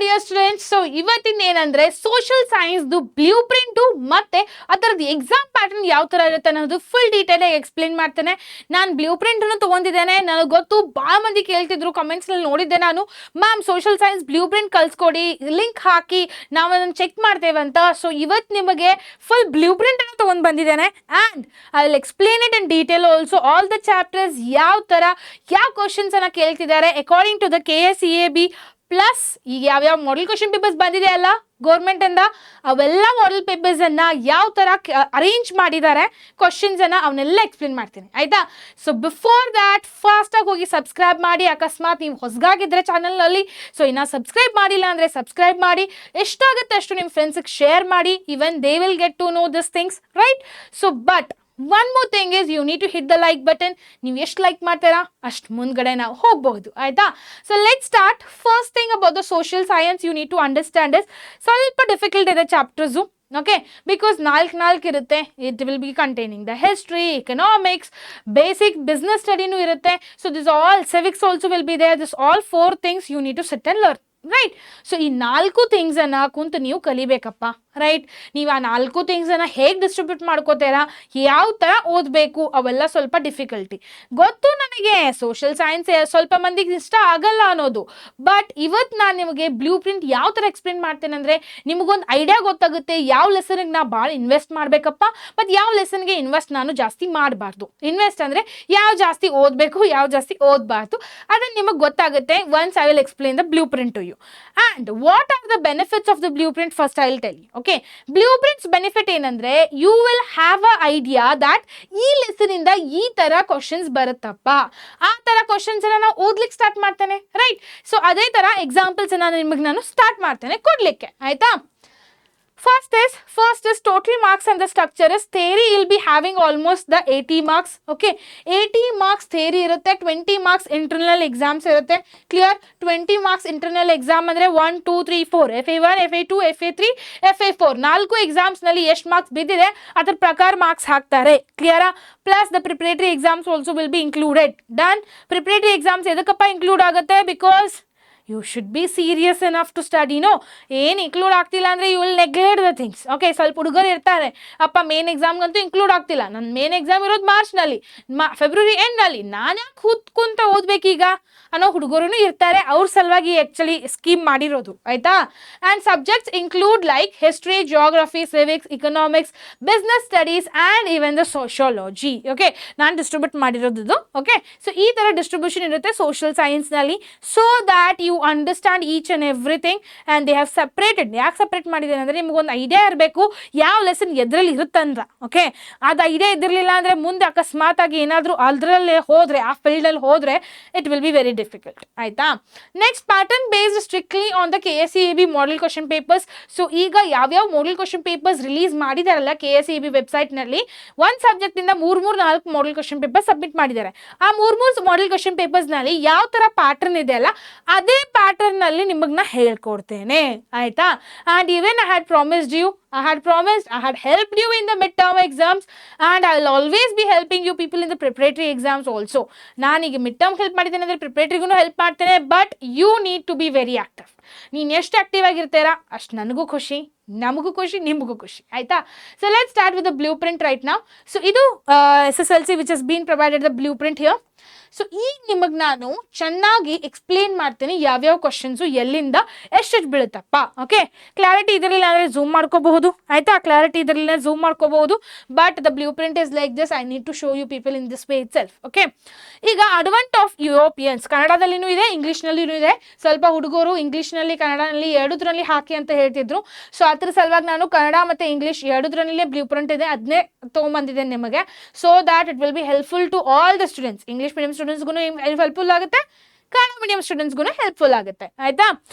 Dear students. So ಇವತ್ತಿನ ಏನಂದ್ರೆ social science blue print ಮತ್ತೆ ಅದರದ್ದು ಎಕ್ಸಾಮ್ ಪ್ಯಾಟರ್ನ್ ಯಾವ ತರ ಇರುತ್ತೆ ಅನ್ನೋದು ಫುಲ್ ಡೀಟೇಲ್ ಆಗಿ ಎಕ್ಸ್ಪ್ಲೇನ್ ಮಾಡ್ತೇನೆ. ನಾನು ಬ್ಲೂ ಪ್ರಿಂಟ್ ಅನ್ನು ತಗೊಂಡಿದ್ದೇನೆ. ನನಗೆ ಗೊತ್ತು ಬಹಳ ಮಂದಿ ಕೇಳ್ತಿದ್ರು, ಕಮೆಂಟ್ಸ್ ನಲ್ಲಿ ನೋಡಿದ್ದೆ ನಾನು, ma'am social science blueprint ಕಳ್ಸ್ಕೊಡಿ, ಲಿಂಕ್ ಹಾಕಿ ನಾವು ಅದನ್ನು ಚೆಕ್ ಮಾಡ್ತೇವೆ ಅಂತ. ಸೊ ಇವತ್ತು ನಿಮಗೆ ಫುಲ್ ಬ್ಲೂ ಪ್ರಿಂಟ್ ಅನ್ನು ತಗೊಂಡ್ ಬಂದಿದ್ದೇನೆ and I will explain it in detail also all the chapters ಯಾವ ತರ ಯಾವ ಕ್ವಶನ್ಸ್ ಅನ್ನ ಕೇಳ್ತಿದ್ದಾರೆ according to the KSEAB plus ಈಗ ಯಾವ್ಯಾವ ಮಾಡೆಲ್ ಕ್ವಶನ್ ಪೇಪರ್ಸ್ ಬಂದಿದೆ ಅಲ್ಲ ಗೌರ್ಮೆಂಟ್ ಇಂದ, ಅವೆಲ್ಲ ಮಾಡೆಲ್ ಪೇಪರ್ಸ್ ಅನ್ನ ಯಾವ ತರ ಅರೇಂಜ್ ಮಾಡಿದ್ದಾರೆ ಕ್ವಶನ್ಸ್ ಅನ್ನ ಅವನ್ನೆಲ್ಲ ಎಕ್ಸ್ಪ್ಲೇನ್ ಮಾಡ್ತೀನಿ ಆಯ್ತಾ. ಸೊ ಬಿಫೋರ್ ದ್ಯಾಟ್ ಫಾಸ್ಟ್ ಆಗಿ ಹೋಗಿ ಸಬ್ಸ್ಕ್ರೈಬ್ ಮಾಡಿ. ಅಕಸ್ಮಾತ್ ನೀವು ಹೊಸಗಾಗಿದ್ರೆ ಚಾನಲ್ ನಲ್ಲಿ, ಸೊ ಇನ್ನ ಸಬ್ಸ್ಕ್ರೈಬ್ ಮಾಡಿಲ್ಲ ಅಂದ್ರೆ ಸಬ್ಸ್ಕ್ರೈಬ್ ಮಾಡಿ. ಎಷ್ಟಾಗುತ್ತೆ ಅಷ್ಟು ನಿಮ್ಮ ಫ್ರೆಂಡ್ಸ್ಗೆ ಶೇರ್ ಮಾಡಿ. Even they will get to know this things right. So but one more thing is you need to hit the like button. ನೀವು ಎಷ್ಟು ಲೈಕ್ ಮಾಡ್ತೀರಾ ಅಷ್ಟು ಮುಂದ್ಗಡೆ ನಾವು ಹೋಗಬಹುದು ಆಯ್ತಾ. So let start. First thing about the social science you need to understand is ಸ್ವಲ್ಪ difficult ಇದೆ ಚಾಪ್ಟರ್ಸು. ಓಕೆ, ಬಿಕಾಸ್ ನಾಲ್ಕು ಇರುತ್ತೆ. It will be containing the history, economics, basic business ಸ್ಟಡಿನೂ ಇರುತ್ತೆ. So this all civics also will be there. This all 4 things you need to sit and learn right. So ಈ 4 ಥಿಂಗ್ಸನ್ನು ಕುಂತು ನೀವು ಕಲಿಬೇಕಪ್ಪ right. ನೀವು ಆ 4 ಥಿಂಗ್ಸನ್ನು ಹೇಗೆ ಡಿಸ್ಟ್ರಿಬ್ಯೂಟ್ ಮಾಡ್ಕೋತೀರಾ, ಯಾವ ಥರ ಓದಬೇಕು, ಅವೆಲ್ಲ ಸ್ವಲ್ಪ ಡಿಫಿಕಲ್ಟಿ ಗೊತ್ತು ನನಗೆ. ಸೋಷಿಯಲ್ ಸೈನ್ಸ್ ಸ್ವಲ್ಪ ಮಂದಿಗೆ ಇಷ್ಟ ಆಗಲ್ಲ ಅನ್ನೋದು. ಬಟ್ ಇವತ್ತು ನಾನು ನಿಮಗೆ ಬ್ಲೂ ಪ್ರಿಂಟ್ ಯಾವ ಥರ ಎಕ್ಸ್ಪ್ಲೇನ್ ಮಾಡ್ತೇನೆ ಅಂದರೆ ನಿಮಗೊಂದು ಐಡಿಯಾ ಗೊತ್ತಾಗುತ್ತೆ ಯಾವ ಲೆಸನ್ಗೆ ನಾ ಭಾಳ ಇನ್ವೆಸ್ಟ್ ಮಾಡಬೇಕಪ್ಪ ಮತ್ತು ಯಾವ ಲೆಸನ್ಗೆ ಇನ್ವೆಸ್ಟ್ ನಾನು ಜಾಸ್ತಿ ಮಾಡಬಾರ್ದು. ಇನ್ವೆಸ್ಟ್ ಅಂದರೆ ಯಾವ ಜಾಸ್ತಿ ಓದಬೇಕು, ಯಾವ ಜಾಸ್ತಿ ಓದಬಾರ್ದು, ಅದನ್ನು ನಿಮಗೆ ಗೊತ್ತಾಗುತ್ತೆ once I will explain the blueprint to you. And what are the benefits of the blueprint first I will tell you. Okay, blueprints benefit ಏನಂದ್ರೆ you will have a idea that ಈ lesson ಇಂದ ಈ ತರ questions ಬರುತ್ತಪ್ಪ, ಆ ತರ questions ನಾವು ಓದ್ಲಿಕ್ಕೆ ಸ್ಟಾರ್ಟ್ ಮಾಡ್ತೇನೆ ರೈಟ್. ಸೊ ಅದೇ ತರ ಎಕ್ಸಾಂಪಲ್ಸ್ ನಿಮಗೆ ನಾನು ಸ್ಟಾರ್ಟ್ ಮಾಡ್ತೇನೆ ಕೊಡ್ಲಿಕ್ಕೆ ಆಯ್ತಾ. First is total marks and the structure is theory will be having almost the 80 marks. Okay, 80 marks theory irutte, 20 marks internal exams irutte. Clear? 20 marks internal exam andre 1 2 3 4 FA1 FA2 FA3 FA4 ನಾಲ್ಕು exams ನಲ್ಲಿ ಎಷ್ಟು marks ಬಿದ್ದಿದೆ ಅದರ ಪ್ರಕಾರ marks ಹಾಕ್ತಾರೆ. ಕ್ಲಿಯರಾ? Plus the preparatory exams also will be included. Done. Preparatory exams ಎದಕ್ಕಪ್ಪ include ಆಗುತ್ತೆ? Because you should be serious enough to study. No, ಏನು ಇನ್ಕ್ಲೂಡ್ ಆಗ್ತಿಲ್ಲ ಅಂದರೆ you will neglect the things. Okay, ಸ್ವಲ್ಪ ಹುಡುಗರು ಇರ್ತಾರೆ, ಅಪ್ಪ ಮೇನ್ ಎಕ್ಸಾಮ್ಗಂತೂ ಇನ್ಕ್ಲೂಡ್ ಆಗ್ತಿಲ್ಲ, ನನ್ನ ಮೇನ್ ಎಕ್ಸಾಮ್ ಇರೋದು ಮಾರ್ಚ್ನಲ್ಲಿ, ಫೆಬ್ರವರಿ ಎಂಡ್ನಲ್ಲಿ, ನಾನು ಯಾಕೆ ಕುಂತ ಓದಬೇಕೀಗ ಅನ್ನೋ ಹುಡುಗರು ಇರ್ತಾರೆ. ಅವ್ರ ಸಲುವಾಗಿ ಆ್ಯಕ್ಚುಲಿ ಸ್ಕೀಮ್ ಮಾಡಿರೋದು ಆಯಿತಾ. And subjects include like history, geography, civics, economics, business studies and even the sociology. Okay, ನಾನು ಡಿಸ್ಟ್ರಿಬ್ಯೂಟ್ ಮಾಡಿರೋದು. ಓಕೆ, ಸೊ ಈ ಥರ ಡಿಸ್ಟ್ರಿಬ್ಯೂಷನ್ ಇರುತ್ತೆ ಸೋಷಿಯಲ್ ಸೈನ್ಸ್ನಲ್ಲಿ. So that you understand each and everything and they have separated. ಯಾಕೆ separate ಮಾಡಿದ್ದೇನೆ ಅಂದರೆ ನಿಮಗೊಂದು ಐಡಿಯಾ ಇರಬೇಕು ಯಾವ ಲೆಸನ್ ಎದ್ರಲ್ಲಿ ಇರುತ್ತಂದ್ರೆ. ಓಕೆ, ಅದು ಐಡಿಯಾ ಇದ್ದಿರಲಿಲ್ಲ ಅಂದರೆ ಮುಂದೆ ಅಕಸ್ಮಾತ್ ಆಗಿ ಏನಾದರೂ ಅದರಲ್ಲೇ ಹೋದರೆ, ಆ ಫೀಲ್ಡಲ್ಲಿ ಹೋದರೆ it will be very difficult ಆಯಿತಾ. Next, pattern based strictly on the KSEAB model question papers. So ಈಗ ಯಾವ್ಯಾವ ಮಾಡೆಲ್ ಕ್ವಶನ್ ಪೇಪರ್ಸ್ ರಿಲೀಸ್ ಮಾಡಿದಾರಲ್ಲ KSEAB ವೆಬ್ಸೈಟ್ನಲ್ಲಿ, ಒಂದು ಸಬ್ಜೆಕ್ಟಿಂದ 3-4 ಮಾಡೆಲ್ ಕ್ವಶನ್ ಪೇಪರ್ ಸಬ್ಮಿಟ್ ಮಾಡಿದ್ದಾರೆ. ಆ 3 ಮಾಡೆಲ್ ಕ್ವಶನ್ ಪೇಪರ್ಸ್ನಲ್ಲಿ ಯಾವ ಥರ ಪ್ಯಾಟರ್ನ್ ಇದೆ ಅಲ್ಲ ಅದೇ ಪ್ಯಾಟರ್ನಲ್ಲಿ ನಿಮಗೆ ನಾ ಹೇಳ್ಕೊಡ್ತೇನೆ ಆಯಿತಾ. And even I had promised you, I had helped you in the midterm exams and I will always be helping you people in the preparatory exams also. ನಾನೀಗ ಮಿಡ್ ಟರ್ಮ್ ಹೆಲ್ಪ್ ಮಾಡಿದ್ದೇನೆ ಅಂದರೆ ಪ್ರಿಪ್ರೇಟರಿಗೂ ಹೆಲ್ಪ್ ಮಾಡ್ತೇನೆ. But you need to be very active. ನೀನು ಎಷ್ಟು active ಆಗಿರ್ತೀರಾ ಅಷ್ಟು ನನಗೂ ಖುಷಿ, ನಮಗೂ ಖುಷಿ, ನಿಮಗೂ ಖುಷಿ ಆಯಿತಾ. So let start with the blue print right ನಾವು. ಸೊ ಇದು SSLC which has been provided the blue print here. So ಈಗ ನಿಮಗೆ ನಾನು ಚೆನ್ನಾಗಿ ಎಕ್ಸ್ಪ್ಲೇನ್ ಮಾಡ್ತೀನಿ ಯಾವ್ಯಾವ ಕ್ವಶನ್ಸು ಎಲ್ಲಿಂದ ಎಷ್ಟೆಷ್ಟು ಬೀಳುತ್ತಪ್ಪ. ಓಕೆ, ಕ್ಲಾರಿಟಿ ಇದರಲಿಲ್ಲ ಅಂದರೆ ಝೂಮ್ ಮಾಡ್ಕೋಬಹುದು ಆಯಿತಾ. ಕ್ಲಾರಿಟಿ ಇದರಲಿಲ್ಲ ಝೂಮ್ ಮಾಡ್ಕೋಬಹುದು. But the blueprint is like this. I need to show you people in this way itself. Okay, ಈಗ ಅಡ್ವೆಂಟ್ ಆಫ್ ಯುರೋಪಿಯನ್ಸ್ ಕನ್ನಡದಲ್ಲಿನೂ ಇದೆ, ಇಂಗ್ಲೀಷ್ನಲ್ಲಿನೂ ಇದೆ. ಸ್ವಲ್ಪ ಹುಡುಗರು ಇಂಗ್ಲೀಷ್ನಲ್ಲಿ ಕನ್ನಡನಲ್ಲಿ ಎರಡರಲ್ಲಿ ಹಾಕಿ ಅಂತ ಹೇಳ್ತಿದ್ರು. ಸೊ ಅದ್ರ ಸಲುವಾಗಿ ನಾನು ಕನ್ನಡ ಮತ್ತು ಇಂಗ್ಲೀಷ್ ಎರಡರಲ್ಲೇ ಬ್ಲೂ ಪ್ರಿಂಟ್ ಇದೆ, ಅದನ್ನೇ ತೊಗೊಂಬಂದಿದ್ದೇನೆ ನಿಮಗೆ. So that it will be helpful to all the students. English medium ಸ್ಟೂಡೆಂಟ್ಸ್ಗೂ ಹೆಲ್ಪ್ಫುಲ್ ಆಗುತ್ತೆ, ಕನ್ನಡ ಮೀಡಿಯಂ ಸ್ಟೂಡೆಂಟ್ಸ್ಗೂ ಹೆಲ್ಪ್ಫುಲ್ ಆಗುತ್ತೆ ಆಯ್ತಾ.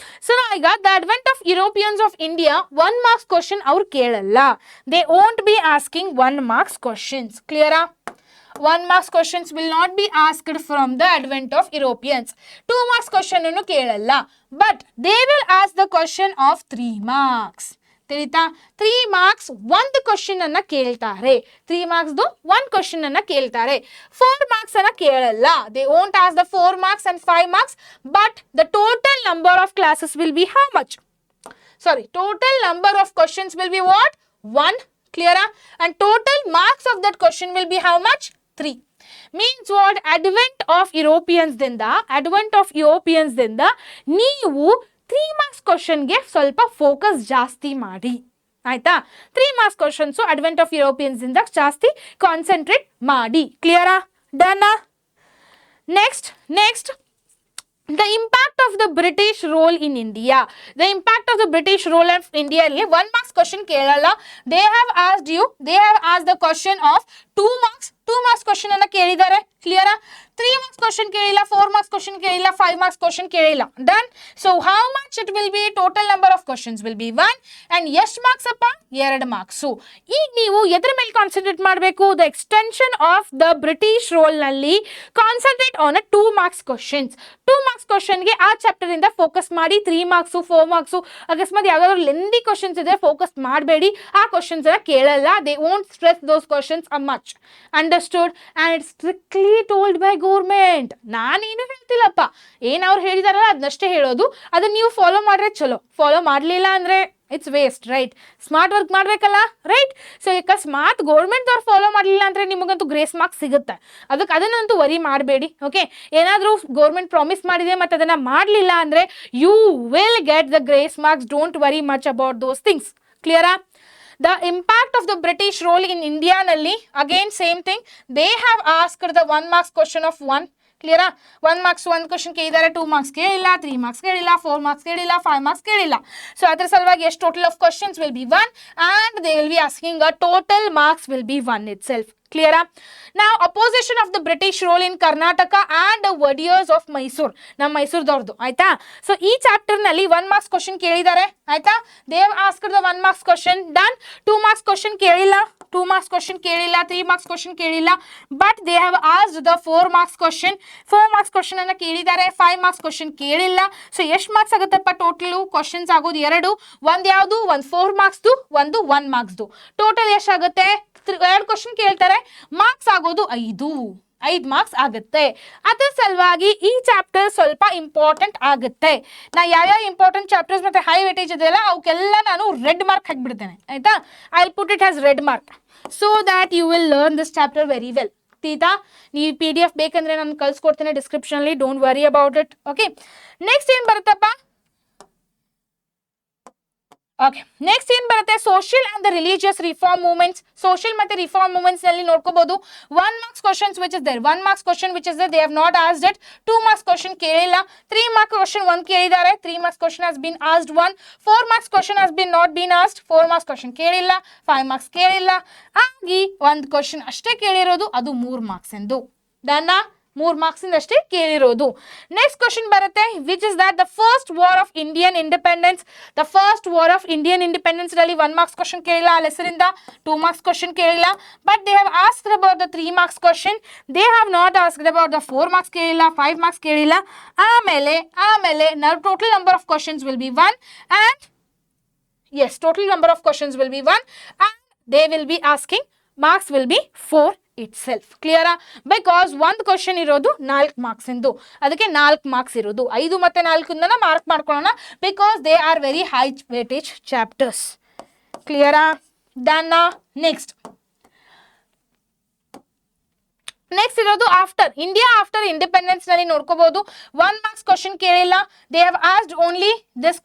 ಸೊ ಈಗ the advent of Europeans of India 1 marks question ಅವ್ರು ಕೇಳಲ್ಲ. They won't be asking 1 marks questions. ಕ್ಲಿಯರಾ? 1 marks questions will not be asked from the advent of Europeans. 2 marks question ಅನ್ನು ಕೇಳಲ್ಲ. But they will ask the question of 3 marks. ತಿಳಿತಾ? 3 marks ಒಂದು question ಅನ್ನ ಕೇಳ್ತಾರೆ. 3 ಮಾರ್ಕ್ಸ್ದು ಒಂದು ಕ್ವಶನ್ ಅನ್ನ ಕೇಳ್ತಾರೆ. 4 ಮಾರ್ಕ್ಸ್ ಅನ್ನ ಕೇಳಲ್ಲ. They won't ask the 4 marks and 5 marks, but the total number of classes will be how much? Sorry, total number of questions will be what? 1. Clear? And total marks of that question will be how much? 3. Means what? Advent of Europeans ದಿಂದ ನೀವು 3 marks ಕ್ವಶನ್ಗೆ ಸ್ವಲ್ಪ focus ಜಾಸ್ತಿ ಮಾಡಿ. ಆಯ್ತಾ? 3 marks questions advent of Europeans ಇಂದ ಜಾಸ್ತಿ concentrate ಮಾಡಿ. ಕ್ಲಿಯರಾ? Done? Next the impact of the British role in India. The impact of the British role of India ಅಲ್ಲಿ 1 marks question ಕೇಳಲ್ಲ. They have asked the question of 2 marks question ಅನ್ನ ಕೇಳಿದ್ದಾರೆ. ಕ್ಲಿಯರಾ? 3 marks question ಕೇಳಿಲ್ಲ, 4 marks question ಕೇಳಿಲ್ಲ, 5 marks question ಕೇಳಿಲ್ಲ. Done. So how much it will be? Total number of questions will be 1 and ಎಷ್ಟು marks ಅಪ್ಪ? 2 marks. ಈಗ ನೀವು ಎದ್ರ ಮೇಲೆ ಕಾನ್ಸಂಟ್ರೇಟ್ ಮಾಡಬೇಕು? The extension of the British rule ನಲ್ಲಿ concentrate on a 2 marks questions. 2 marks ಕ್ವಶನ್ಗೆ ಆ ಚಾಪ್ಟರ್ ಇಂದ ಫೋಕಸ್ ಮಾಡಿ. 3 ಮಾರ್ಕ್ಸ್ 4 ಮಾರ್ಕ್ಸ್ ಅಕಸ್ಮಾತ್ ಯಾವ್ದಾದ್ರು ಲೆಂದಿ ಕ್ವಶನ್ಸ್ ಇದ್ರೆ ಫೋಕಸ್ ಮಾಡಬೇಡಿ. ಆ ಕ್ವಶನ್ಸ್ ಎಲ್ಲ ಕೇಳಲ್ಲ. They won't stress those questions a much. Understood? And it's strictly told by government. ನಾನೇನು ಹೇಳ್ತಿಲ್ಲಪ್ಪ, ಏನ್ ಅವ್ರು ಹೇಳಿದಾರಲ್ಲ ಅದನ್ನಷ್ಟೇ ಹೇಳೋದು. ಅದನ್ನ ನೀವು ಫಾಲೋ ಮಾಡ್ರೆ ಚಲೋ, ಫಾಲೋ ಮಾಡಲಿಲ್ಲ ಅಂದ್ರೆ it's waste. Right? Smart work ಮಾಡ್ಬೇಕಲ್ಲ. ರೈಟ್? ಸೊ ಅಕಸ್ಮಾತ್ ಗೌರ್ಮೆಂಟ್ದವ್ರು ಫಾಲೋ ಮಾಡಲಿಲ್ಲ ಅಂದ್ರೆ ನಿಮಗಂತೂ ಗ್ರೇಸ್ ಮಾರ್ಕ್ಸ್ ಸಿಗುತ್ತೆ. ಅದನ್ನಂತೂ ವರಿ ಮಾಡಬೇಡಿ. ಓಕೆ? ಏನಾದರೂ ಗೌರ್ಮೆಂಟ್ ಪ್ರಾಮಿಸ್ ಮಾಡಿದೆ ಮತ್ತು ಅದನ್ನು ಮಾಡಲಿಲ್ಲ ಅಂದರೆ you will get the grace marks. Don't worry much about those things. ಕ್ಲಿಯರಾ? The impact of the British role in India nalli, again same thing. They have asked the 1 marks question of 1. ಕ್ಲಿಯರಾ? 1 marks 1 question ಕೇಳಿದ್ದಾರೆ, 2 marks ಕೇಳಿಲ್ಲ, 3 marks ಕೇಳಿಲ್ಲ, 4 marks ಕೇಳಿಲ್ಲ, 5 marks ಕೇಳಿಲ್ಲ. So ಅದ್ರ ಸಲುವಾಗಿ ಎಷ್ಟು total of questions will be 1 and they will be asking a total marks will be 1 itself. Clear? Now opposition of the British role in Karnataka and the warriors of Mysore. ನಮ್ಮ ಮೈಸೂರ್ದವ್ರದ್ದು. ಆಯ್ತಾ? So ಈ chapter ನಲ್ಲಿ 1 marks question ಕೇಳಿದ್ದಾರೆ. ಆಯ್ತಾ? They have asked the 1 marks question. Done. 2 marks question ಕೇಳಿಲ್ಲ, 2 marks question ಕೇಳಿಲ್ಲ, 3 marks question ಕೇಳಿಲ್ಲ, but they have asked the 4 marks question. 4 marks question ಅನ್ನ ಕೇಳಿದ್ದಾರೆ, 5 ಮಾರ್ಕ್ಸ್ ಕ್ವಶನ್ ಕೇಳಿಲ್ಲ. ಸೊ ಎಷ್ಟು ಮಾರ್ಕ್ಸ್ ಆಗುತ್ತಪ್ಪ ಟೋಟಲ್ ಕ್ವಶನ್ಸ್ ಆಗೋದು? 2. ಒಂದು ಯಾವುದು? ಒಂದು 4 ಮಾರ್ಕ್ಸ್ದು, ಒಂದು 1 ಮಾರ್ಕ್ಸ್ದು. ಟೋಟಲ್ ಎಷ್ಟಾಗುತ್ತೆ? 2 ಕ್ವಶನ್ ಕೇಳ್ತಾರೆ, ಮಾರ್ಕ್ಸ್ ಆಗೋದು 5 ಮಾರ್ಕ್ಸ್ ಆಗುತ್ತೆ. ಅದ್ರ ಸಲುವಾಗಿ ಈ ಚಾಪ್ಟರ್ ಸ್ವಲ್ಪ ಇಂಪಾರ್ಟೆಂಟ್ ಆಗುತ್ತೆ. ನಾ ಯಾವ್ಯಾವ ಇಂಪಾರ್ಟೆಂಟ್ ಚಾಪ್ಟರ್ಸ್ ಮತ್ತೆ ಹೈ ವೇಟೇಜ್ ಇದೆಯಲ್ಲ ಅವಕ್ಕೆಲ್ಲ ನಾನು ರೆಡ್ ಮಾರ್ಕ್ ಹಾಕಿಬಿಡ್ತೇನೆ. ಆಯ್ತಾ? I will put it has red mark so that you will learn this chapter very well. ತೀತಾ? ನೀವು PDF ಬೇಕಂದ್ರೆ ನಾನು ಕಳ್ಸಿಕೊಡ್ತೇನೆ ಡಿಸ್ಕ್ರಿಪ್ಷನಲ್ಲಿ. Don't worry about it. Okay? Next ಏನು ಬರುತ್ತಪ್ಪ? ಓಕೆ, ನೆಕ್ಸ್ಟ್ ಏನು ಬರುತ್ತೆ? Social and the religious reform movements. Social ಮತ್ತೆ ರಿಫಾರ್ಮ್ ಮೂವ್ಮೆಂಟ್ಸ್ ನಲ್ಲಿ ನೋಡ್ಕೋಬಹುದು. 1 marks questions which is there, 1 marks question which is there, they have not asked it. 2 marks question ಕೇಳಿಲ್ಲ, 3 marks question 1 ಕೇಳಿದ್ದಾರೆ, 3 marks question has been asked 1, 4 marks question has been not been asked, 4 marks question ಕೇಳಿಲ್ಲ, 5 marks ಕೇಳಿಲ್ಲ, ಆಗಿ 1 question ಅಷ್ಟೇ ಕೇಳಿರೋದು, ಅದು 3 marks ಎಂದು. ಡನ್ನ? 3 marks ಇಂದ ಅಷ್ಟೇ ಕೇಳಿರೋದು. ನೆಕ್ಸ್ಟ್ ಕ್ವಶನ್ ಬರುತ್ತೆ, which is that the first war of Indian independence. The first war of Indian independence ನಲ್ಲಿ 1 ಮಾರ್ಕ್ಸ್ ಕ್ವಶನ್ ಕೇಳಿಲ್ಲ ಆ ಹೆಸರಿಂದ, 2 ಮಾರ್ಕ್ಸ್ ಕ್ವಶನ್ ಕೇಳಿಲ್ಲ, but they have asked about the 3 marks question. They have not asked about the 4 marks ಕೇಳಿಲ್ಲ, 5 marks ಕೇಳಿಲ್ಲ. ಆಮೇಲೆ total number of questions will be 1 and yes, total number of questions will be 1 and they will be asking marks will be 4 itself. Clear? Because ಒಂದು question ಇರೋದು 4 marks ಎಂದು, ಅದಕ್ಕೆ 4 marks ಇರೋದು. 5 ಮತ್ತೆ 4 mark ಮಾಡ್ಕೊಳ್ಳೋಣ because they are very high weightage chapters. ಕ್ಲಿಯರಾ? Done? Next ಇರೋದು after India after independence ನಲ್ಲಿ ನೋಡ್ಕೋಬಹುದು. 1 ಮಾರ್ಕ್ಸ್ ಕ್ವಶನ್ ಕೇಳಿಲ್ಲ. They have asked only this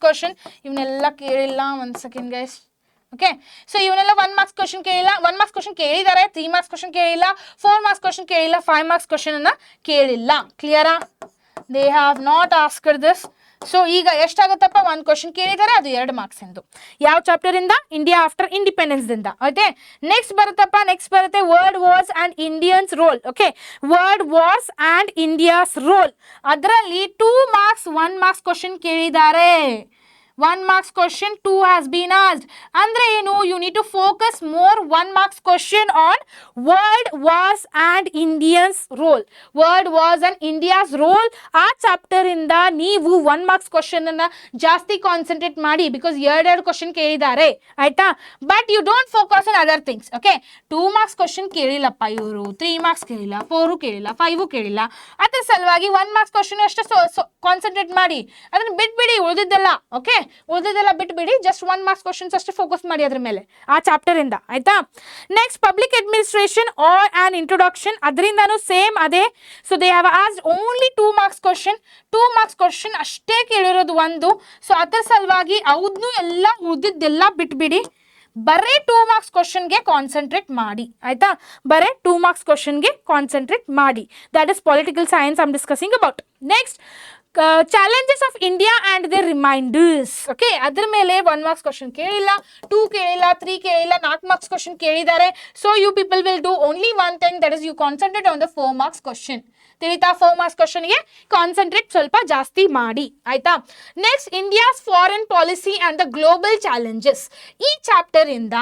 question. ಇವನ್ನೆಲ್ಲ ಕೇಳಿಲ್ಲ. 1 ಸೆಕೆಂಡ್ ಗೈಸ್. ಓಕೆ, ಸೊ ಇವನ್ನೆಲ್ಲ 1 ಮಾರ್ಕ್ಸ್ ಕ್ವಶನ್ ಕೇಳಿಲ್ಲ. 1 ಮಾರ್ಕ್ಸ್ ಕ್ವಶನ್ ಕೇಳಿದ್ದಾರೆ, 3 ಮಾರ್ಕ್ಸ್ ಕ್ವಶನ್ ಕೇಳಿಲ್ಲ, 4 ಮಾರ್ಕ್ಸ್ ಕ್ವಶನ್ ಕೇಳಿಲ್ಲ, 5 ಮಾರ್ಕ್ಸ್ ಕ್ವಶನ್ ಅನ್ನ ಕೇಳಿಲ್ಲ. ಕ್ಲಿಯರಾ? They have not asked this. So ಈಗ ಎಷ್ಟಾಗುತ್ತಪ್ಪ? 1 ಕ್ವಶನ್ ಕೇಳಿದ್ದಾರೆ, ಅದು 2 ಮಾರ್ಕ್ಸ್ ಎಂದು. ಯಾವ ಚಾಪ್ಟರ್ ಇಂದ? ಇಂಡಿಯಾ ಆಫ್ಟರ್ ಇಂಡಿಪೆಂಡೆನ್ಸ್ ದಿಂದ. ಓಕೆ, ನೆಕ್ಸ್ಟ್ ಬರುತ್ತೆ world wars and Indians role. Okay, world wars and India's role. ಅದರಲ್ಲಿ 2 ಮಾರ್ಕ್ಸ್ 1 ಮಾರ್ಕ್ಸ್ ಕ್ವಶನ್ ಕೇಳಿದ್ದಾರೆ. 1 marks question 2 has been asked. Andre ಏನು, you need to focus more 1 marks question on world wars and Indians role. World wars and India's role ಆ chapter ಇಂದ ನೀವು 1 marks question ಅನ್ನ ಜಾಸ್ತಿ concentrate ಮಾಡಿ, because ಎರಡೆರಡು question ಕೇಳಿದ್ದಾರೆ ಆಯ್ತಾ. But you don't focus on other things. Okay, 2 marks question ಕೇಳಿಲ್ಲಪ್ಪ ಇವರು, 3 marks ಕೇಳಿಲ್ಲ, 4 ಕೇಳಿಲ್ಲ, 5 ಕೇಳಿಲ್ಲ, ಅದ್ರ ಸಲುವಾಗಿ 1 marks ಕ್ವಶನ್ ಅಷ್ಟೇ ಕಾನ್ಸಂಟ್ರೇಟ್ ಮಾಡಿ, ಅದನ್ನ ಬಿಟ್ಬಿಡಿ ಉಳಿದಿದ್ದೆಲ್ಲ. ಓಕೆ, ಉಳಿದಿದ್ದೆಲ್ಲ ಬಿಟ್ಬಿಡಿ, ಜಸ್ಟ್ 1 marks ಕ್ವಶನ್ಸ್ ಅಷ್ಟೇ ಫೋಕಸ್ ಮಾಡಿ ಅದ್ರ ಮೇಲೆ ಆ ಚಾಪ್ಟರ್ ಇಂದ ಆಯ್ತಾ. Next public administration are on introduction, ಅದರಿಂದನೂ ಸೇಮ್ ಅದೇ. So they have asked only 2 marks question, 2 marks question ಅಷ್ಟೇ ಕೇಳಿರೋದು ಒಂದು. ಸೊ ಅದ್ರ ಸಲುವಾಗಿ ಅವ್ದನ್ನೂ ಎಲ್ಲ ಉಳಿದಿದ್ದೆಲ್ಲ ಬಿಟ್ಬಿಡಿ, ಬರೇ 2 marks ಕ್ವಶನ್ಗೆ ಕಾನ್ಸಂಟ್ರೇಟ್ ಮಾಡಿ ಆಯ್ತಾ. ಬರೇ 2 marks ಕ್ವಶನ್ಗೆ ಕಾನ್ಸಂಟ್ರೇಟ್ ಮಾಡಿ. That is political science I am discussing about. Next challenges of India and the reminders. Okay, ಅದ್ರ ಮೇಲೆ 1 marks ಕ್ವಶನ್ ಕೇಳಿಲ್ಲ, 2 ಕೇಳಿಲ್ಲ, 3 ಕೇಳಿಲ್ಲ, 4 marks ಕ್ವಶನ್ ಕೇಳಿದ್ದಾರೆ. So you people will do only one thing, that is you concentrate on the 4 marks question. ತಿಳಿತಾ? 4 marks ಕ್ವಶನ್ಗೆ concentrate ಸ್ವಲ್ಪ ಜಾಸ್ತಿ ಮಾಡಿ ಆಯ್ತಾ. Next India's foreign policy and the global challenges. ಈ ಚಾಪ್ಟರ್ ಇಂದ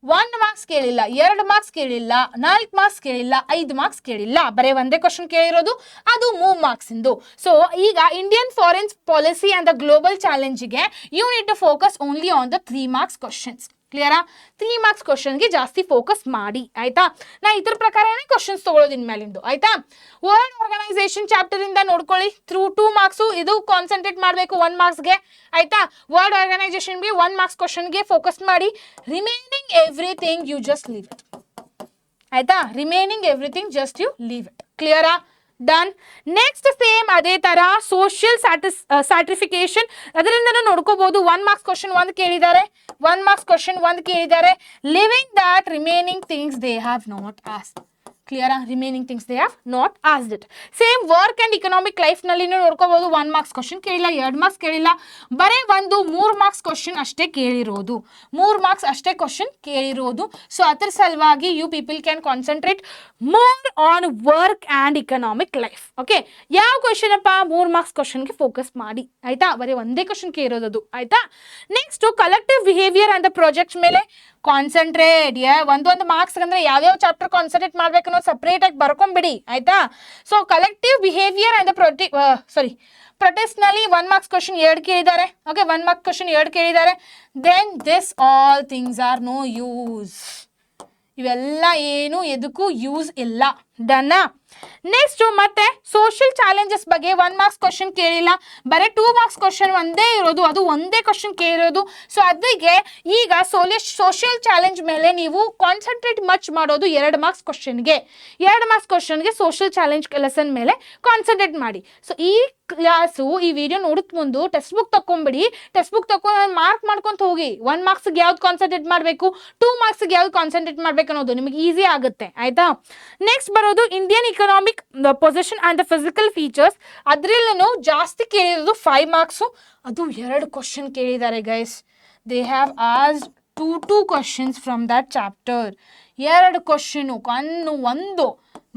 1 marks ಕೇಳಿಲ್ಲ, 2 marks ಕೇಳಿಲ್ಲ, 4 marks ಕೇಳಿಲ್ಲ, 5 marks ಕೇಳಿಲ್ಲ, ಬರೀ ಒಂದೇ ಕ್ವಶನ್ ಕೇಳಿರೋದು, ಅದು 3 marks ಇಂದು. ಸೊ ಈಗ Indian foreign policy and the global ಚಾಲೆಂಜ್ಗೆ you need to focus only on the 3 marks questions. ಕ್ಲಿಯರಾ? 3 marks ಕ್ವಶನ್ಗೆ ಜಾಸ್ತಿ ಫೋಕಸ್ ಮಾಡಿ ಆಯ್ತಾ. ನಾ ಇದ್ರ ಪ್ರಕಾರನೇ ಕ್ವಶನ್ಸ್ ತಗೊಳ್ಳೋದು ಇನ್ಮೇಲಿಂದು ಆಯ್ತಾ. ವರ್ಲ್ಡ್ ಆರ್ಗನೈಸೇಷನ್ ಚಾಪ್ಟರ್ ಇಂದ ನೋಡ್ಕೊಳ್ಳಿ, 2 marks ಇದು ಕಾನ್ಸಂಟ್ರೇಟ್ ಮಾಡಬೇಕು 1 marksಗೆ ಆಯ್ತಾ. ವರ್ಲ್ಡ್ ಆರ್ಗನೈಸೇಷನ್ಗೆ 1 marks ಕ್ವಶನ್ಗೆ ಫೋಕಸ್ ಮಾಡಿ. Remaining everything you just leave it ಆಯ್ತಾ. Remaining everything just you leave it. ಕ್ಲಿಯರಾ? ಡನ್. ನೆಕ್ಸ್ಟ್ ಸೇಮ್ ಅದೇ ತರ ಸೋಷಿಯಲ್ ಸರ್ಟಿಫಿಕೇಶನ್, ಅದರಿಂದನೂ ನೋಡ್ಕೋಬಹುದು. 1 marks ಕ್ವಶನ್ 1 ಕೇಳಿದ್ದಾರೆ, 1 marks ಕ್ವಶನ್ 1 ಕೇಳಿದ್ದಾರೆ. Living that remaining things they have not asked. ಕ್ಲಿಯರಾ? Remaining things they have not asked it. Same work and economic life ನಲ್ಲಿ ನೋಡ್ಕೋಬಹುದು. 1 marks ಕ್ವಶನ್ ಕೇಳಿಲ್ಲ, 2 marks ಕೇಳಿಲ್ಲ, ಬರೀ 3 marks ಕ್ವಶನ್ ಅಷ್ಟೇ ಕೇಳಿರೋದು, 3 marks ಅಷ್ಟೇ ಕ್ವಶನ್ ಕೇಳಿರೋದು. ಸೊ ಅದ್ರ ಸಲುವಾಗಿ you people can concentrate more on work and economic life. Okay, ಯಾವ ಕ್ವಶನ್ ಅಪ್ಪ? 3 marks ಕ್ವಶನ್ಗೆ ಫೋಕಸ್ ಮಾಡಿ ಆಯ್ತಾ. ಬರೀ ಒಂದೇ ಕ್ವಶನ್ ಕೇಳಿರೋದು ಆಯ್ತಾ. Next collective behaviour and the projects ಮೇಲೆ ಕಾನ್ಸಂಟ್ರೇಟ್. ಒಂದೊಂದು ಮಾರ್ಕ್ಸ್ ಅಂದ್ರೆ ಯಾವ್ಯಾವ ಚಾಪ್ಟರ್ ಕಾನ್ಸಂಟ್ರೇಟ್ ಮಾಡ್ಬೇಕು ಅನ್ನೋದು ಸಪ್ರೇಟ್ ಆಗಿ ಬರ್ಕೊಂಬಿಡಿ ಆಯ್ತಾ. So collective behaviour and protest ನಲ್ಲಿ 1 marks ಕ್ವಶನ್ 2 ಕೇಳಿದ್ದಾರೆ. ಓಕೆ, 1 marks ಕ್ವಶನ್ 2 ಕೇಳಿದ್ದಾರೆ. Then this all things are no use. ಇವೆಲ್ಲ ಏನು ಎದಕ್ಕೂ ಯೂಸ್ ಇಲ್ಲ. ಡನ್ನ. ನೆಕ್ಸ್ಟ್ ಮತ್ತೆ ಸೋಷಿಯಲ್ ಚಾಲೆಂಜಸ್ ಬಗ್ಗೆ 1 marks ಕ್ವಶನ್ ಕೇಳಿಲ್ಲ, ಬರೀ 2 marks ಕ್ವಶನ್ ಒಂದೇ ಇರೋದು, ಅದು ಒಂದೇ ಕ್ವಶನ್ ಕೇಳಿರೋದು. ಸೊ ಅದಕ್ಕೆ ಈಗ ಸೋಷಿಯಲ್ ಚಾಲೆಂಜ್ ಮೇಲೆ ನೀವು ಕಾನ್ಸಂಟ್ರೇಟ್ ಮಚ್ ಮಾಡೋದು 2 marks ಕ್ವಶನ್ಗೆ. 2 marks ಕ್ವಶನ್ಗೆ ಸೋಷಿಯಲ್ ಚಾಲೆಂಜ್ ಲೆಸನ್ ಮೇಲೆ ಕಾನ್ಸಂಟ್ರೇಟ್ ಮಾಡಿ. ಸೊ ಈ ಕ್ಲಾಸು, ಈ ವಿಡಿಯೋ ನೋಡಿದ ಮುಂದೆ ಟೆಕ್ಸ್ಟ್ ಬುಕ್ ತಕೊಂಬಿಡಿ, ಟೆಕ್ಸ್ಟ್ ಬುಕ್ ತಕೊಂಡು ಮಾರ್ಕ್ ಮಾಡ್ಕೊಂತ ಹೋಗಿ. 1 marksಗೆ ಯಾವ್ದು ಕಾನ್ಸಂಟ್ರೇಟ್ ಮಾಡಬೇಕು, 2 marksಗೆ ಯಾವ್ದು ಕಾನ್ಸಂಟ್ರೇಟ್ ಮಾಡ್ಬೇಕು ಅನ್ನೋದು ನಿಮಗೆ ಈಸಿ ಆಗುತ್ತೆ ಆಯ್ತಾ. ನೆಕ್ಸ್ಟ್ ಬರೋದು Indian economic position and the physical features. ಅದ್ರಲ್ಲೂ ಜಾಸ್ತಿ ಕೇಳಿರೋದು 5 marks, ಅದು 2 ಕ್ವಶನ್ ಕೇಳಿದ್ದಾರೆ guys. They have asked 2 questions from that chapter. 2 question ಕಣ್ಣು ಒಂದು,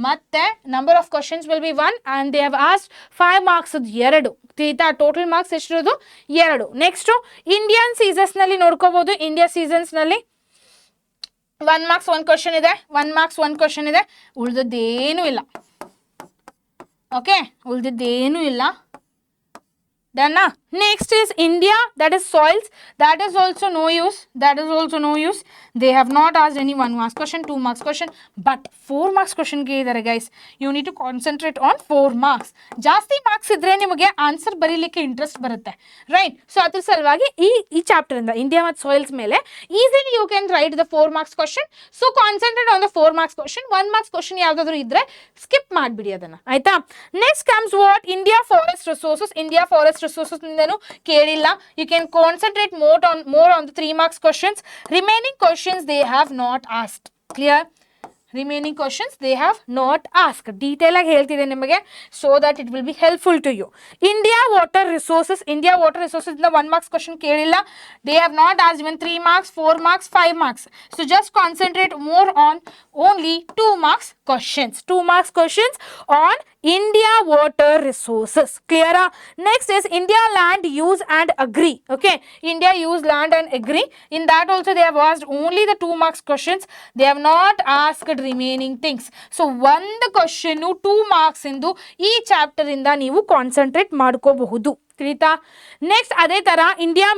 ಮತ್ತೆ number of questions will be 1 and they have asked 5 marks ಅದು 2. ತೀತಾ ಟೋಟಲ್ ಮಾರ್ಕ್ಸ್ ಎಷ್ಟಿರೋದು 2. ನೆಕ್ಸ್ಟ್ ಇಂಡಿಯನ್ ಸೀಸನ್ಸ್ ನಲ್ಲಿ ನೋಡ್ಕೋಬಹುದು. ಇಂಡಿಯಾ ಸೀಸನ್ಸ್ ನಲ್ಲಿ 1 marks 1 ಕ್ವಶನ್ ಇದೆ, 1 marks 1 ಕ್ವಶನ್ ಇದೆ, ಉಳಿದದ್ದೇನೂ ಇಲ್ಲ. ಓಕೆ, ಉಳಿದಿದ್ದೇನೂ ಇಲ್ಲ. Done. Next is India, that is soils, that is also no use, that is also no use. They have not asked any 1 marks question, 2 marks question, but 4 marks question ಕೇಳಿದ್ದಾರೆ guys. You need to concentrate on 4 marks. ಜಾಸ್ತಿ marks ಇದ್ರೆ ನಿಮಗೆ answer ಬರೀಲಿಕ್ಕೆ interest ಬರುತ್ತೆ, right. So ಅದ್ರ ಸಲುವಾಗಿ ಈ chapter ಇಂದ ಇಂಡಿಯಾ ಮತ್ತು ಸಾಯಿಲ್ಸ್ ಮೇಲೆ easily you can write the 4 marks question. So concentrate on the 4 marks question. 1 marks question ಯಾವ್ದಾದ್ರು ಇದ್ರೆ ಸ್ಕಿಪ್ ಮಾಡಿಬಿಡಿ ಅದನ್ನ ಆಯ್ತಾ. Next comes what India forest resources. India forest resources ನಿಂದನು ಕೇಳಿಲ್ಲ. You can concentrate more on the 3 marks questions. Remaining questions they have not asked. Clear? Remaining questions they have not asked. Detail ಆಗಿ ಹೇಳ್ತಿದೆ ನಿಮಗೆ, so that it will be helpful to you. India water resources ಇಂದ 1 marks question ಕೇಳಿಲ್ಲ. They have not asked even 3 marks, 4 marks, 5 marks. So just concentrate more on only 2 marks questions. 2 marks questions on India water resources. Clear? Next is India land use and agree. Okay, India use land and agree. In that also they have asked only the 2 marks questions. They have not asked remaining things. So ಒಂದು question 2 marks ಇಂದು ಈ chapter ಇಂದ ನೀವು concentrate ಮಾಡ್ಕೋಬಹುದು. ತಿಳಿತಾ? Next ಅದೇ ತರ India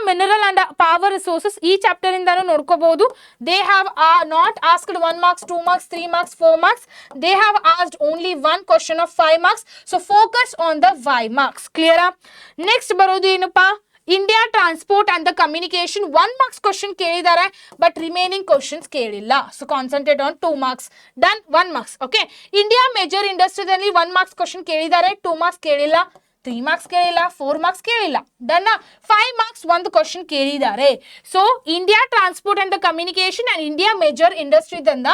mineral and power resources ಈ chapter ಇಂದಾನು ನೋಡ್ಕೋಬಹುದು. They have not asked 1 marks, 2 marks, 3 marks, 4 marks. They have asked only one question of 5 marks. So focus on the 5 marks. Clear? Next ಬರೋದು ಏನಪ್ಪಾ? India transport and the communication 1 marks question ಕೇಳಿದ್ದಾರೆ, but remaining questions ಕೇಳಿಲ್ಲ. So concentrate on 2 marks. Done. 1 marks. Okay, India major ಇಂಡಸ್ಟ್ರಿಯಲ್ಲಿ 1 marks question ಕೇಳಿದ್ದಾರೆ, 2 marks ಕೇಳಿಲ್ಲ, 3 marks ಕೇಳಿಲ್ಲ, 4 marks ಕೇಳಿಲ್ಲ. ಡನ್. 5 marks ಒಂದು ಕ್ವಶನ್ ಕೇಳಿದ್ದಾರೆ. So India transport and the communication and India major ಇಂಡಸ್ಟ್ರಿದಿಂದ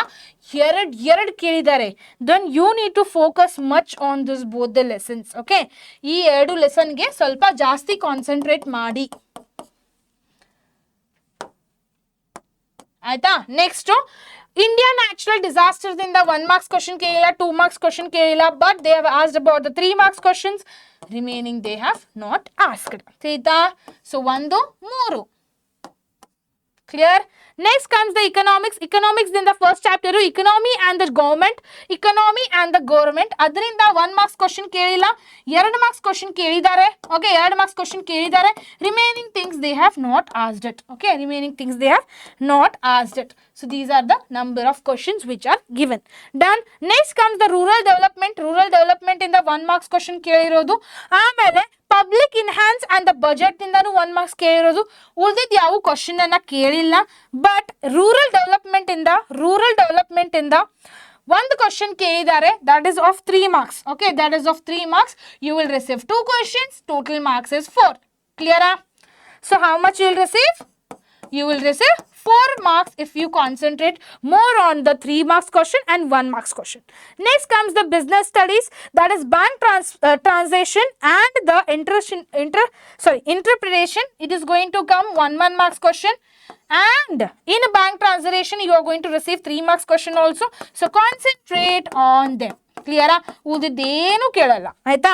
ಎರಡು ಕೇಳಿದ್ದಾರೆ. Then you need to focus much on this both the lessons. Okay, ಈ 2 ಲೆಸನ್ಗೆ ಸ್ವಲ್ಪ ಜಾಸ್ತಿ ಕಾನ್ಸಂಟ್ರೇಟ್ ಮಾಡಿ. ಆಯ್ತಾ? ನೆಕ್ಸ್ಟ್ ಇಂಡಿಯಾ ನ್ಯಾಚುರಲ್ ಡಿಸಾಸ್ಟರ್ಸ್ ಇಂದ 1 marks ಕ್ವಶನ್ ಕೇಳಿಲ್ಲ, 2 marks ಕ್ವಶನ್ ಕೇಳಿಲ್ಲ, but they have asked about the 3 marks questions. Remaining they have not asked. ಆಯ್ತಾ? So 1, 3. Clear? Next comes the economics. Economics in the first chapter, economy and the government. Economy and the government. ಅದರಿಂದ 1 marks question ಕೇಳಿಲ್ಲ, 2 marks question ಕೇಳಿದ್ದಾರೆ. Okay, 2 marks question ಕೇಳಿದ್ದಾರೆ. Remaining things they have not asked it. Okay, remaining things they have not asked it. So these are the number of questions which are given. Done. Next comes the rural development. Rural development in the 1 marks question ಕೇಳಿರೋದು. ಆಮೇಲೆ public finance and the budget ಇಂದಾನು 1 marks ಕೇಳಿರೋದು. ಉಳಿದಿದ್ದು ಯಾವ question ಅನ್ನ ಕೇಳಿಲ್ಲ, but rural development ಇಂದ ಒಂದು ಕ್ವಶನ್ ಕೇಳಿದ್ದಾರೆ. That is of 3 marks. Okay, that is of 3 marks. You will receive 2 questions. Total marks is 4. Clear? So how much you will receive? You will receive 4 marks if you concentrate more on the 3 marks question and 1 marks question. Next comes the business studies, that is bank transaction and the interpretation. It is going to come 1 marks question, and in a bank transaction you are going to receive 3 marks question also. So concentrate on them. ಕ್ಲಿಯರಾ? ಉಳಿದೇನು ಕೇಳಲ್ಲ. ಆಯ್ತಾ?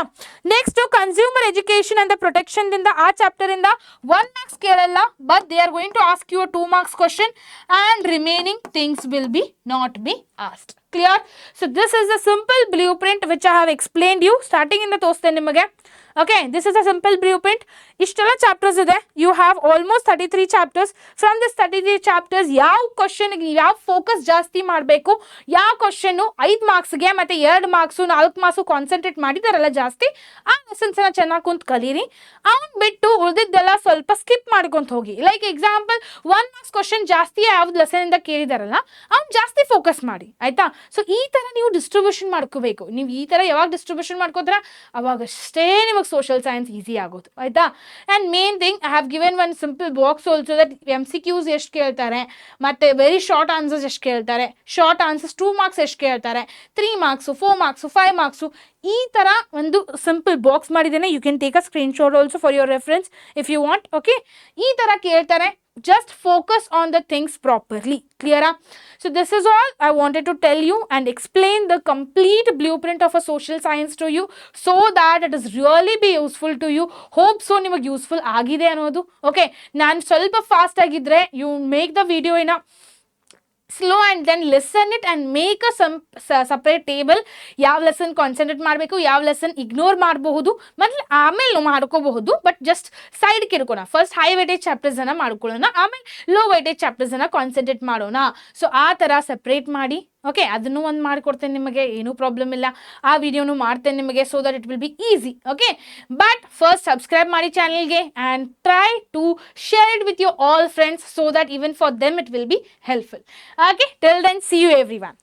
Next consumer education and protection ದಿಂದ ಆ chapter ಇಂದ 1 marks ಕೇಳಲ್ಲ, but they are going to ask you 2 marks question and remaining things will be not be asked. Clear? So this is the simple blue print which I have explained you. Starting ಇಂದ ತೋರಿಸ್ತೇನೆ ನಿಮಗೆ. Okay, this is a simple blue print. ಇಷ್ಟೆಲ್ಲ chapters ಇದೆ. You have almost 33 chapters. From this 33 chapters ಯಾವ ಕ್ವಶನ್ಗೆ ಯಾವ focus ಜಾಸ್ತಿ ಮಾಡಬೇಕು, ಯಾವ ಕ್ವಶನ್ನು 5 marksಗೆ ಮತ್ತು 2 marks 4 marks ಕಾನ್ಸಂಟ್ರೇಟ್ ಮಾಡಿದಾರಲ್ಲ ಜಾಸ್ತಿ, ಆ ಲೆಸನ್ಸ್ನ ಚೆನ್ನಾಗಿ ಕುಂತು ಕಲೀರಿ. ಅವ್ನು ಬಿಟ್ಟು ಉಳಿದಿದ್ದೆಲ್ಲ ಸ್ವಲ್ಪ ಸ್ಕಿಪ್ ಮಾಡ್ಕೊಂತ ಹೋಗಿ. ಲೈಕ್ ಎಕ್ಸಾಂಪಲ್ 1 marks ಕ್ವಶನ್ ಜಾಸ್ತಿ ಯಾವ್ದು ಲೆಸನಿಂದ ಕೇಳಿದಾರಲ್ಲ ಅವ್ನು ಜಾಸ್ತಿ ಫೋಕಸ್ ಮಾಡಿ. ಆಯ್ತಾ? ಸೊ ಈ ಥರ ನೀವು ಡಿಸ್ಟ್ರಿಬ್ಯೂಷನ್ ಮಾಡ್ಕೋಬೇಕು. ನೀವು ಈ ಥರ ಯಾವಾಗ ಡಿಸ್ಟ್ರಿಬ್ಯೂಷನ್ ಮಾಡ್ಕೋತೀರ ಅವಾಗಷ್ಟೇ ನಿಮಗೆ ಸೋಷಿಯಲ್ ಸೈನ್ಸ್ ಈಸಿ ಆಗೋದು. ಆಯ್ತಾ? And main thing I have given 1 simple box also, that MCQs ಎಷ್ಟು ಕೇಳ್ತಾರೆ ಮತ್ತು ವೆರಿ ಶಾರ್ಟ್ ಆನ್ಸರ್ಸ್ ಎಷ್ಟು ಕೇಳ್ತಾರೆ, ಶಾರ್ಟ್ ಆನ್ಸರ್ಸ್ 2 marks ಎಷ್ಟು ಕೇಳ್ತಾರೆ, 3 marks, 4 marks, 5 marks, ಈ ಥರ ಒಂದು ಸಿಂಪಲ್ ಬಾಕ್ಸ್ ಮಾಡಿದ್ದೇನೆ. You can take a screenshot also for your reference if you want. Okay, ಈ ಥರ ಕೇಳ್ತಾರೆ. Just focus on the things properly. Clear? So this is all I wanted to tell you and explain the complete blueprint of a social science to you, so that it is really be useful to you. Hope so ನಿಮಗೆ useful ಆಗಿದೆ ಅನ್ನೋದು. ಓಕೆ, ನಾನು ಸ್ವಲ್ಪ fast ಆಗಿದ್ರೆ you make the video in slow and then listen it and make a separate table. ಯಾವ lesson concentrate ಮಾಡಬೇಕು, ಯಾವ ಲೆಸನ್ ಇಗ್ನೋರ್ ಮಾಡಬಹುದು, ಮತ್ತು ಆಮೇಲೆ ಮಾಡ್ಕೋಬಹುದು. ಬಟ್ ಜಸ್ಟ್ ಸೈಡ್ಗೆ ಇರ್ಕೋಣ. ಫಸ್ಟ್ ಹೈ ವೇಟೇಜ್ ಚಾಪ್ಟರ್ಸನ್ನು ಮಾಡ್ಕೊಳ್ಳೋಣ, ಆಮೇಲೆ ಲೋ ವೇಟೇಜ್ ಚಾಪ್ಟರ್ಸನ್ನು ಕಾನ್ಸಂಟ್ರೇಟ್ ಮಾಡೋಣ. ಸೊ ಆ ಥರ ಸಪ್ರೇಟ್ ಮಾಡಿ. ಓಕೆ, ಅದನ್ನು ಒಂದು ಮಾಡಿಕೊಡ್ತೇನೆ ನಿಮಗೆ, ಏನೂ ಪ್ರಾಬ್ಲಮ್ ಇಲ್ಲ. ಆ ವಿಡಿಯೋನು ಮಾಡ್ತೇನೆ ನಿಮಗೆ, so that it will be easy. Okay, but first subscribe ಮಾಡಿ ಚಾನಲ್ಗೆ and try to share it with your all friends, so that even for them it will be helpful. Okay, till then, see you everyone.